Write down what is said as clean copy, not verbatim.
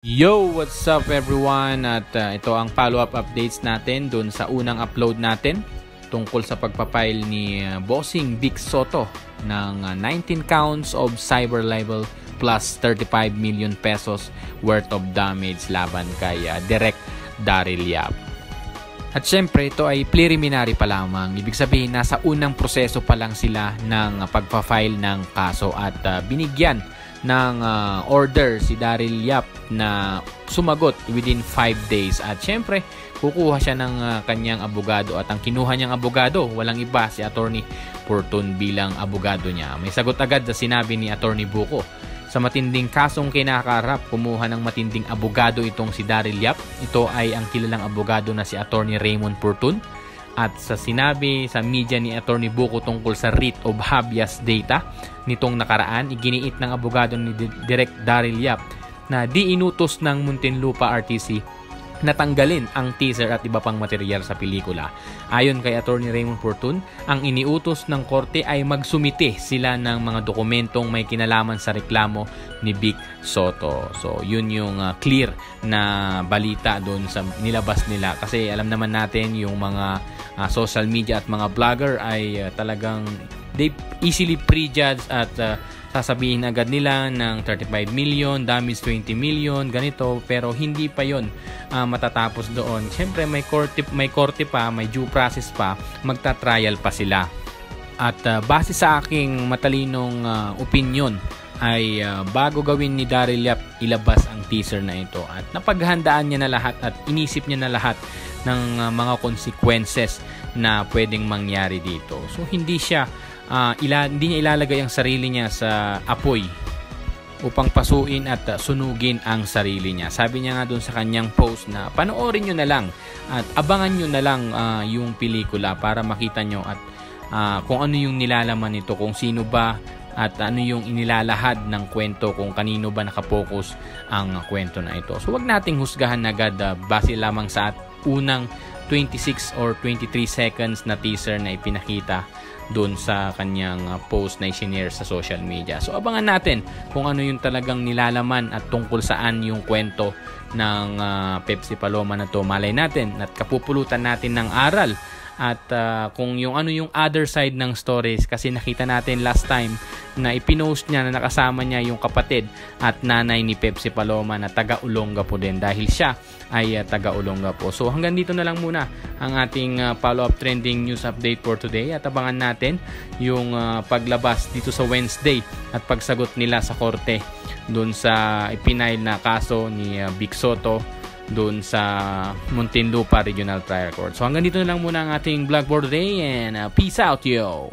Yo! What's up everyone? At ito ang follow-up updates natin dun sa unang upload natin tungkol sa pagpapile ni Bossing Vic Soto ng 19 counts of cyber libel plus 35 million pesos worth of damage laban kay Direk Daryl Yap. At syempre ito ay preliminary pa lamang. Ibig sabihin nasa unang proseso pa lang sila ng pagpa-file ng kaso at binigyan ng order si Daryl Yap na sumagot within 5 days. At syempre, kukuha siya ng kanyang abogado at ang kinuha niyang abogado, walang iba si Attorney Fortun bilang abogado niya. May sagot agad na sinabi ni Attorney Buko. Sa matinding kasong kinakaharap, kumuha ng matinding abogado itong si Daryl Yap. Ito ay ang kilalang abogado na si Attorney Raymond Fortun. At sa sinabi sa media ni Attorney Buko tungkol sa writ of habeas data nitong nakaraan, iginiit ng abogado ni Direk Daryl Yap na di inutos ng Muntinlupa RTC na tanggalin ang teaser at iba pang material sa pelikula. Ayon kay Attorney Raymond Fortun, ang iniutos ng korte ay magsumite sila ng mga dokumentong may kinalaman sa reklamo ni Vic Soto. So, yun yung clear na balita doon sa nilabas nila. Kasi alam naman natin yung mga social media at mga vlogger ay talagang they easily prejudge at sasabihin agad nila ng 35 million, damage 20 million, ganito, pero hindi pa yon matatapos doon. Siyempre may korte pa, may due process pa, magta-trial pa sila. At base sa aking matalinong opinion ay bago gawin ni Daryl Yap ilabas ang teaser na ito at napaghandaan niya na lahat at inisip niya na lahat ng mga consequences na pwedeng mangyari dito. So hindi niya ilalagay ang sarili niya sa apoy upang pasuin at sunugin ang sarili niya. Sabi niya nga doon sa kanyang post na panoorin nyo na lang at abangan nyo na lang yung pelikula para makita nyo at kung ano yung nilalaman nito, kung sino ba at ano yung inilalahad ng kwento, kung kanino ba nakapokus ang kwento na ito. So wag nating husgahan agad base lamang sa unang 26 or 23 seconds na teaser na ipinakita doon sa kanyang post na i-share sa social media. So abangan natin kung ano yung talagang nilalaman at tungkol saan yung kwento ng Pepsi Paloma na to. Malay natin at kapupulutan natin ng aral at kung yung ano yung other side ng stories, kasi nakita natin last time na ipinost niya na nakasama niya yung kapatid at nanay ni Pepsi Paloma na taga Olongapo din dahil siya ay taga Olongapo. So hanggang dito na lang muna ang ating follow-up trending news update for today at abangan natin yung paglabas dito sa Wednesday at pagsagot nila sa korte doon sa ipinail na kaso ni Vic Soto doon sa Muntinlupa Regional Trial Court. So hanggang dito na lang muna ang ating vlog for today and peace out yo!